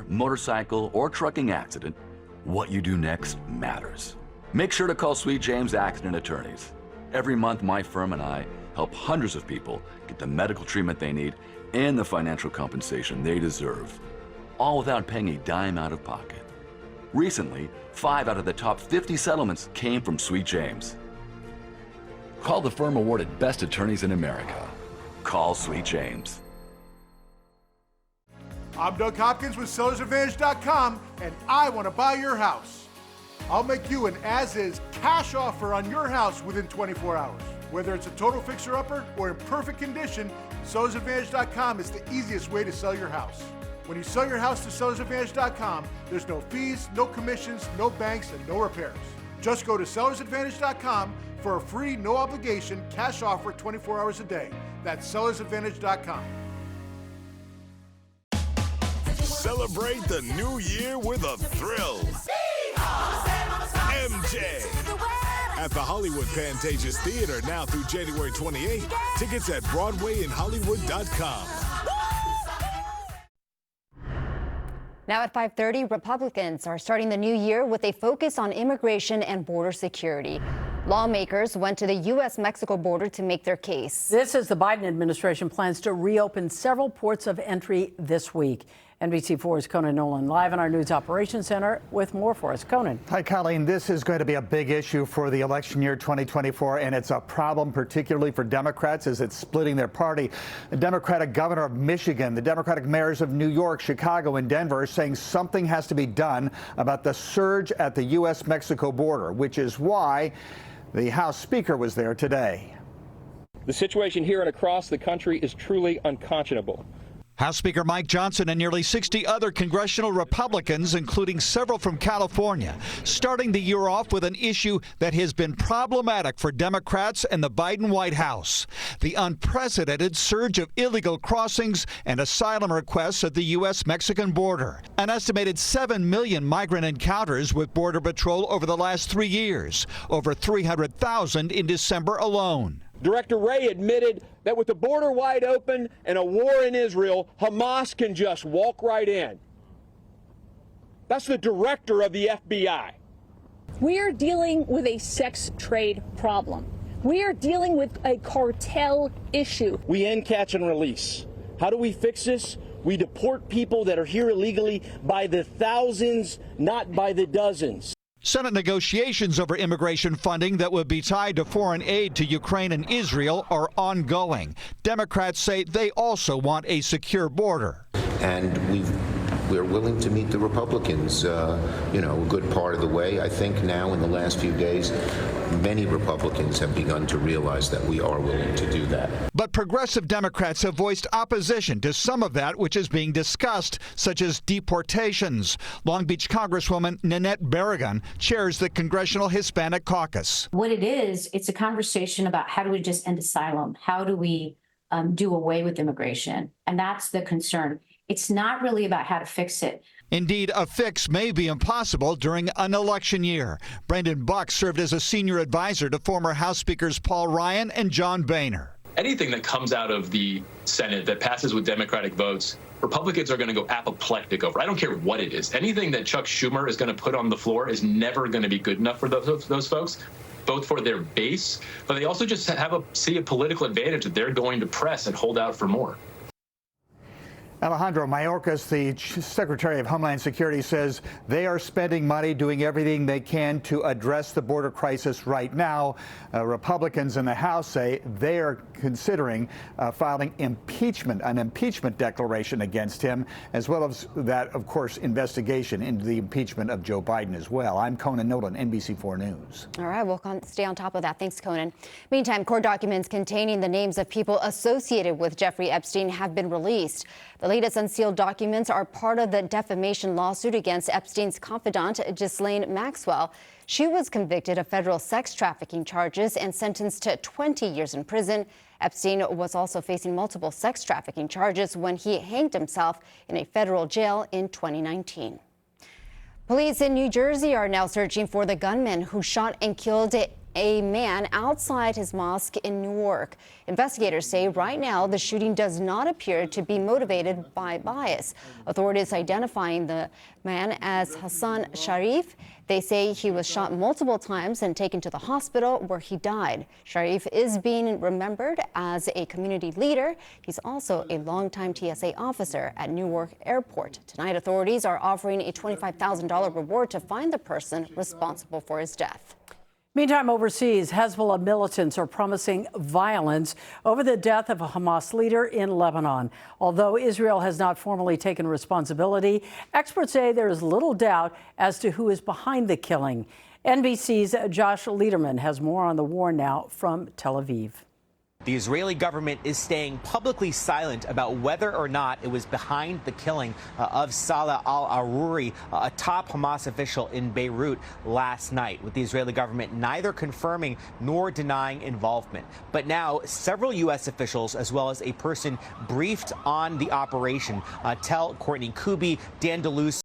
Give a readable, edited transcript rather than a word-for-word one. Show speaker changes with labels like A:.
A: motorcycle, or trucking accident, what you do next matters. Make sure to call Sweet James Accident Attorneys. Every month, my firm and I help hundreds of people get the medical treatment they need and the financial compensation they deserve, all without paying a dime out of pocket. Recently, 5 out of the top 50 settlements came from Sweet James. Call the firm awarded Best Attorneys in America. Call Sweet James.
B: I'm Doug Hopkins with SellersAdvantage.com, and I want to buy your house. I'll make you an as-is cash offer on your house within 24 hours. Whether it's a total fixer-upper or in perfect condition, SellersAdvantage.com is the easiest way to sell your house. When you sell your house to SellersAdvantage.com, there's no fees, no commissions, no banks, and no repairs. Just go to SellersAdvantage.com for a free, no-obligation cash offer 24 hours a day. That's SellersAdvantage.com.
C: Celebrate the new year with a thrill. MJ at the Hollywood Pantages Theater now through January 28th. Tickets at BroadwayInHollywood.com.
D: Now at 5:30, Republicans are starting the new year with a focus on immigration and border security. Lawmakers went to the U.S.-Mexico border to make their case.
E: This as the Biden administration plans to reopen several ports of entry this week. NBC4's Conan Nolan live in our News Operations Center with more for us. Conan.
F: Hi, Colleen. This is going to be a big issue for the election year 2024, and it's a problem particularly for Democrats as it's splitting their party. The Democratic governor of Michigan, the Democratic mayors of New York, Chicago, and Denver are saying something has to be done about the surge at the U.S.-Mexico border, which is why the House Speaker was there today.
G: The situation here and across the country is truly unconscionable.
H: House Speaker Mike Johnson and nearly 60 other congressional Republicans, including several from California, starting the year off with an issue that has been problematic for Democrats and the Biden White House: the unprecedented surge of illegal crossings and asylum requests at the U.S.-Mexican border. An estimated 7 million migrant encounters with Border Patrol over the last 3 years, over 300,000 in December alone.
G: Director Wray admitted that with the border wide open and a war in Israel, Hamas can just walk right in. That's the director of the FBI.
I: We are dealing with a sex trade problem. We are dealing with a cartel issue.
G: We end, catch, and release. How do we fix this? We deport people that are here illegally by the thousands, not by the dozens.
H: Senate negotiations over immigration funding that would be tied to foreign aid to Ukraine and Israel are ongoing. Democrats say they also want a secure border.
J: And we're willing to meet the Republicans, a good part of the way. I think now in the last few days, many Republicans have begun to realize that we are willing to do that.
H: But progressive Democrats have voiced opposition to some of that which is being discussed, such as deportations. Long Beach Congresswoman Nanette Barragan chairs the Congressional Hispanic Caucus.
K: What it is, it's a conversation about how do we just end asylum? How do we do away with immigration? And that's the concern. It's not really about how to fix it.
H: Indeed, a fix may be impossible during an election year. Brandon Buck served as a senior advisor to former House Speakers Paul Ryan and John Boehner.
L: Anything that comes out of the Senate that passes with Democratic votes, Republicans are going to go apoplectic over. I don't care what it is. Anything that Chuck Schumer is going to put on the floor is never going to be good enough for those folks, both for their base, but they also just see a political advantage that they're going to press and hold out for more.
F: Alejandro Mayorkas, the Secretary of Homeland Security, says they are spending money doing everything they can to address the border crisis right now. Republicans in the House say they are considering filing an impeachment declaration against him, as well as that, of course, investigation into the impeachment of Joe Biden as well. I'm Conan Nolan, NBC4 News.
D: All right, we'll stay on top of that. Thanks, Conan. Meantime, court documents containing the names of people associated with Jeffrey Epstein have been released. The latest unsealed documents are part of the defamation lawsuit against Epstein's confidant, Ghislaine Maxwell. She was convicted of federal sex trafficking charges and sentenced to 20 years in prison. Epstein was also facing multiple sex trafficking charges when he hanged himself in a federal jail in 2019. Police in New Jersey are now searching for the gunman who shot and killed a man outside his mosque in Newark. Investigators say right now the shooting does not appear to be motivated by bias. Authorities identifying the man as Hassan Sharif. They say he was shot multiple times and taken to the hospital where he died. Sharif is being remembered as a community leader. He's also a longtime TSA officer at Newark Airport. Tonight, authorities are offering a $25,000 reward to find the person responsible for his death.
E: Meantime, overseas, Hezbollah militants are promising violence over the death of a Hamas leader in Lebanon. Although Israel has not formally taken responsibility, experts say there is little doubt as to who is behind the killing. NBC's Josh Lederman has more on the war now from Tel Aviv.
M: The Israeli government is staying publicly silent about whether or not it was behind the killing of Salah al-Aruri, a top Hamas official in Beirut, last night, with the Israeli government neither confirming nor denying involvement. But now several U.S. officials, as well as a person briefed on the operation, tell Courtney Kubi, Dan DeLuce,